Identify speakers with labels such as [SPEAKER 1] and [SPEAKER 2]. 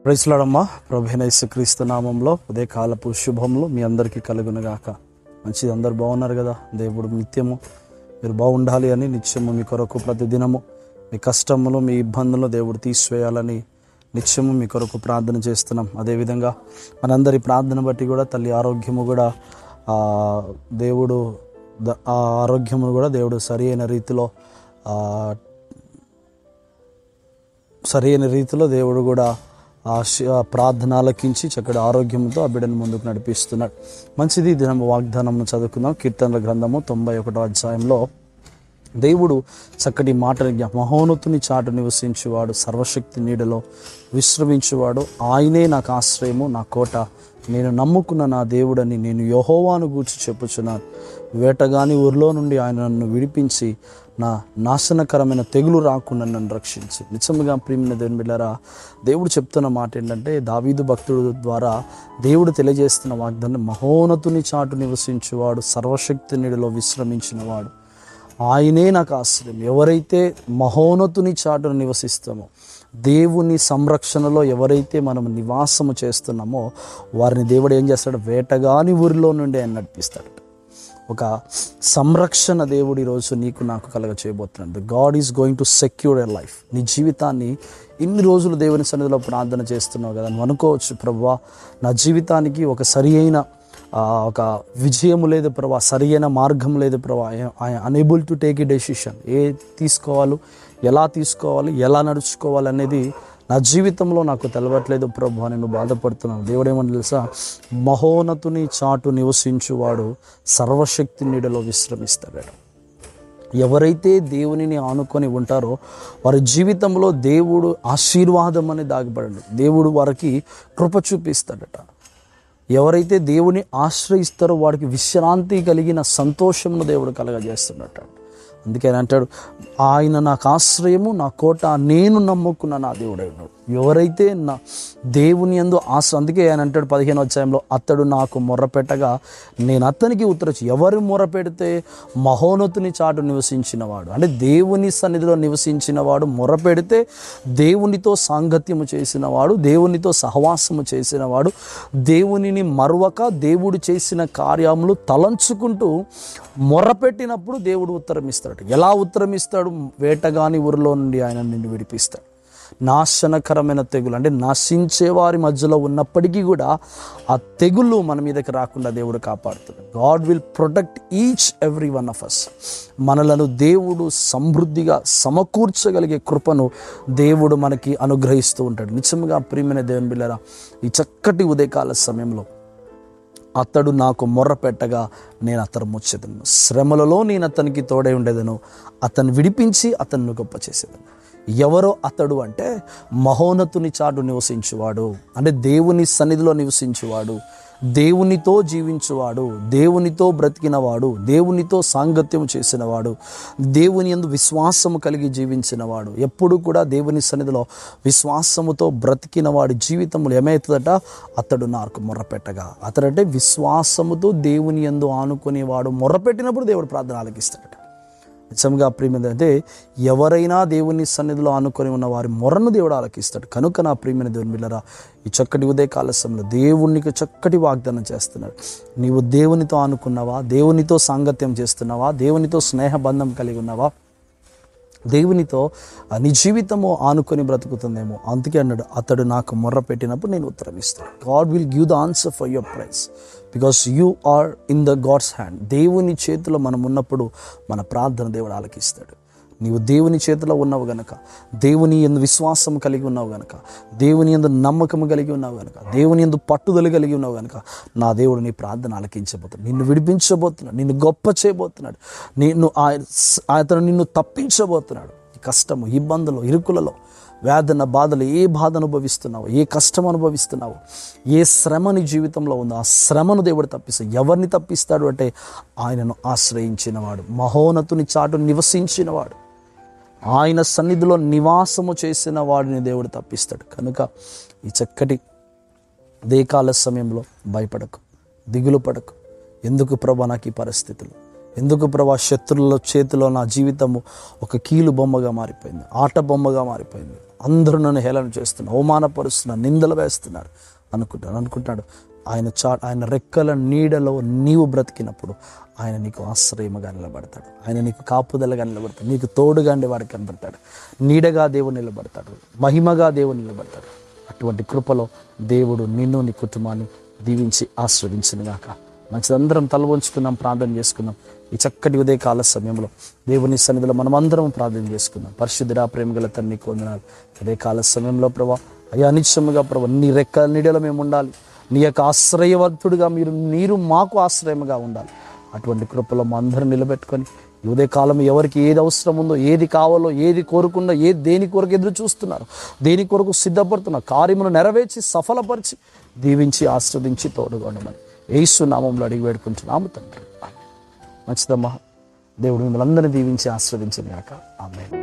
[SPEAKER 1] Praise lord అమ్మా. ప్రభువైన యేసుక్రీస్తు నామంలో ఉదయకాలపు శుభములు మీ అందరికీ కలుగునుగాక. మంచిది, అందరు బాగున్నారు కదా. దేవుడు నిత్యము మీరు బాగుండాలి అని నిత్యము మీ కొరకు ప్రతిదినము మీ కష్టములు మీ ఇబ్బందులు దేవుడు తీసివేయాలని నిత్యము మీ కొరకు ప్రార్థన చేస్తున్నాం. అదేవిధంగా మనందరి ప్రార్థన బట్టి కూడా తల్లి ఆరోగ్యము కూడా దేవుడు ఆ ఆరోగ్యమును కూడా దేవుడు సరి అయిన రీతిలో దేవుడు కూడా ప్రార్థన ఆలకించి చక్కటి ఆరోగ్యంతో ఆ బిడ్డను ముందుకు నడిపిస్తున్నాడు. మంచిది, దినం వాగ్దానం చదువుకుందాం. కీర్తనల గ్రంథము 91వ అధ్యాయంలో దేవుడు చక్కటి మాటని మహోన్నతుని చాటు నివసించువాడు, సర్వశక్తి నీడలో విశ్రమించువాడు, ఆయనే నాకు ఆశ్రయము, నా కోట, నేను నమ్ముకున్న నా దేవుడని నేను యెహోవాను గూర్చి చెప్పుచున్నాను. వేటగాని ఊరిలో నుండి ఆయన నన్ను విడిపించి నా నాశనకరమైన తెగులు రాకుండా నన్ను రక్షించి. నిజంగా ప్రియమైన దేవుని బిడ్డలారా, దేవుడు చెప్తున్న మాట ఏంటంటే, దావీదు భక్తుడు ద్వారా దేవుడు తెలియజేస్తున్న వాగ్దానం, మహోన్నతుని చాటు నివసించువాడు, సర్వశక్తి నీడలో విశ్రమించినవాడు, ఆయనే నాకు ఆశ్రయం. ఎవరైతే మహోన్నతుని చాటును నివసిస్తామో, దేవుని సంరక్షణలో ఎవరైతే మనం నివాసము చేస్తున్నామో వారిని దేవుడు ఏం చేస్తాడు? వేటగాని ఊరిలో నుండి ఆయన నడిపిస్తాడు. ఒక సంరక్షణ దేవుడు ఈరోజు నీకు నాకు కలగ చేయబోతున్నాడు. God is going to secure your life. నీ జీవితాన్ని ఇన్ని రోజులు దేవుని సన్నిధిలో ప్రార్థన చేస్తున్నావు కదా, నువ్వు అనుకోవచ్చు, ప్రభువా నా జీవితానికి ఒక సరి అయిన ఒక విజయము లేదు ప్రభా, సరి అయిన మార్గం లేదు ప్రభా, I unable to take a decision. తీసుకోవాలి, ఎలా నడుచుకోవాలి అనేది నా జీవితంలో నాకు తెలవట్లేదు ప్రభు అని నువ్వు బాధపడుతున్నాను. దేవుడు ఏమని తెలుసా? మహోన్నతుని చాటు నివసించువాడు సర్వశక్తి నీడలో విశ్రమిస్తాడు. ఎవరైతే దేవునిని ఆనుకొని ఉంటారో వారి జీవితంలో దేవుడు ఆశీర్వాదం అని దాగిపడడు. దేవుడు వారికి కృప చూపిస్తాడట. ఎవరైతే దేవుని ఆశ్రయిస్తారో వాడికి విశ్రాంతి కలిగిన సంతోషమును దేవుడు కలగజేస్తున్నట్ట. అందుకే ఆయన అంటాడు, ఆయన నాకు ఆశ్రయము, నా కోట, నేను నమ్ముకున్న నా దేవుడు. ఎవరైతే నా దేవుని యందు అందుకే ఆయన అంటాడు 15వ అధ్యాయంలో, అతడు నాకు మొర్రపెట్టగా నేను అతనికి ఉత్తరచి. ఎవరు మొర్రపెడితే? మహోన్నతుని చాటు నివసించినవాడు, అంటే దేవుని సన్నిధిలో నివసించినవాడు మొర్రపెడితే దేవునితో సాంగత్యము చేసినవాడు, దేవునితో సహవాసము చేసినవాడు, దేవునిని మరువక దేవుడు చేసిన కార్యములు తలంచుకుంటూ మొర్రపెట్టినప్పుడు దేవుడు ఉత్తరం ఇస్తాడు. ఎలా ఉత్తరం ఇస్తాడు? వేటగాని ఊరిలో నుండి ఆయన నిన్ను విడిపిస్తాడు. నాశనకరమైన తెగులు, అంటే నశించే వారి మధ్యలో ఉన్నప్పటికీ కూడా ఆ తెగులు మన మీదకి రాకుండా దేవుడు కాపాడుతాడు. God will protect each every one of us. మనలను దేవుడు సమృద్ధిగా సమకూర్చగలిగే కృపను దేవుడు మనకి అనుగ్రహిస్తూ ఉంటాడు. నిజంగా ప్రియమైన దేవుని బిడ్డలారా, ఈ చక్కటి ఉదయకాల సమయంలో అతడు నాకు మొర్ర పెట్టగా నేను అతను ముచ్చేదను, శ్రమలలో నేను అతనికి తోడై ఉండేదను, అతను విడిపించి అతన్ని గొప్ప చేసేదను. ఎవరో అతడు అంటే మహోన్నతుని చాటు నివసించువాడు, అంటే దేవుని సన్నిధిలో నివసించువాడు, దేవునితో జీవించువాడు, దేవునితో బ్రతికినవాడు, దేవునితో సాంగత్యం చేసినవాడు, దేవుని యందు విశ్వాసము కలిగి జీవించినవాడు. ఎప్పుడు కూడా దేవుని సన్నిధిలో విశ్వాసముతో బ్రతికిన వాడి జీవితంలో ఏమవుతుందట? అతడు నాకు మొర్రపెట్టగా. అతడంటే విశ్వాసముతో దేవుని యందు ఆనుకునేవాడు. మొర్రపెట్టినప్పుడు దేవుడు ప్రార్థన ఆలకిస్తాడట. నిజంగా ప్రియమైన అంటే ఎవరైనా దేవుని సన్నిధిలో ఆనుకొని ఉన్న వారి మొరను దేవుడు ఆలకిస్తాడు. కనుక నా ప్రియమైన దేవుని బిడ్డలారా, ఈ చక్కటి ఉదయకాల సమయంలో దేవునికి చక్కటి వాగ్దానం చేస్తున్నాడు. నీవు దేవునితో ఆనుకున్నావా? దేవునితో సాంగత్యం చేస్తున్నావా? దేవునితో స్నేహబంధం కలిగి ఉన్నావా? దేవునితో నీ జీవితము ఆనుకొని బ్రతుకుతుందేమో. అందుకే అన్నాడు, అతడు నాకు మొర్ర పెట్టినప్పుడు నేను ఉత్తరం ఇస్తాను. God will give the answer for your praise because you are in the God's hand. దేవుని చేతిలో మనం ఉన్నప్పుడు మన ప్రార్థన దేవుడు ఆలకిస్తాడు. నీవు దేవుని చేతిలో ఉన్నావు గనక, దేవుని యందు విశ్వాసం కలిగి ఉన్నావు గనక, దేవుని యందు నమ్మకం కలిగి ఉన్నావు గనక, దేవుని యందు పట్టుదల కలిగి ఉన్నావు గనక, నా దేవుడు నీ ప్రార్థన ఆలకించబోతున్నాడు, నిన్ను విడిపించబోతున్నాడు, నిన్ను గొప్ప చేయబోతున్నాడు, అతను నిన్ను తప్పించబోతున్నాడు. కష్టము, ఇబ్బందులు, ఇరుకులలో, వేదన, బాధలు, ఏ బాధ అనుభవిస్తున్నావు, ఏ కష్టం అనుభవిస్తున్నావు, ఏ శ్రమ నీ జీవితంలో ఉందో ఆ శ్రమను దేవుడు తప్పిస్తాడు. ఎవరిని తప్పిస్తాడు అంటే ఆయనను ఆశ్రయించినవాడు, మహోన్నతుని చాటు నివసించినవాడు, ఆయన సన్నిధిలో నివాసము చేసిన వాడిని దేవుడు తప్పిస్తాడు. కనుక ఈ చక్కటి ఉదయకాల సమయంలో భయపడకు, దిగులు పడకు. ఎందుకు ప్రభా నాకు ఈ పరిస్థితులు, ఎందుకు ప్రభా శత్రువుల చేతిలో నా జీవితము ఒక కీలు బొమ్మగా మారిపోయింది, ఆట బొమ్మగా మారిపోయింది. అందరూ నన్ను హేళన చేస్తున్నారు, అవమానపరుస్తున్నారు, నిందలు వేస్తున్నారు అనుకుంటాడు. ఆయన రెక్కల నీడలో నీవు బ్రతికినప్పుడు ఆయన నీకు ఆశ్రయముగా నిలబడతాడు, ఆయన నీకు కాపుదలగా నిలబడతాడు, నీకు తోడుగా వాడికి కనబడతాడు, నీడగా దేవుడు నిలబడతాడు, మహిమగా దేవుడు నిలబడతాడు. అటువంటి కృపలో దేవుడు నిన్ను నీ కుటుంబాన్ని దీవించి ఆశీర్వదించునుగాక. మంచిదందరం తల వంచుకుందాం, ప్రార్థన చేసుకుందాం. ఈ చక్కటి ఉదయకాల సమయంలో దేవుని సన్నిధిలో మనం అందరం ప్రార్థన చేసుకుందాం. పరిశుద్ధుడా, ప్రేమగల తండ్రి వందనాలు. ఉదయకాల సమయంలో ప్రభా అయ్యా నిశ్చయముగా ప్రభా నీ రెక్కల నీడలో మేము ఉండాలి, నీ యొక్క ఆశ్రయవంతుడిగా మీరు మాకు ఆశ్రయముగా ఉండాలి. అటువంటి కృపలో మా అందరం నిలబెట్టుకొని ఈ ఉదయకాలం ఎవరికి ఏది అవసరం ఉందో, ఏది కావాలో, ఏది కోరుకుందో, దేని కొరకు ఎదురు చూస్తున్నారు, దేని కొరకు సిద్ధపడుతున్నారు, కార్యమును నెరవేర్చి సఫలపరిచి దీవించి ఆస్వాదించి తోడుగా ఉండమని యేసు నామంలో అడిగి వేడుకుంటున్నాము తండ్రి. మంచిదమ్మా. దేవుడు మిమ్మల్ని అందరినీ దీవించి ఆస్వాదించిన గాక. ఆమేన్.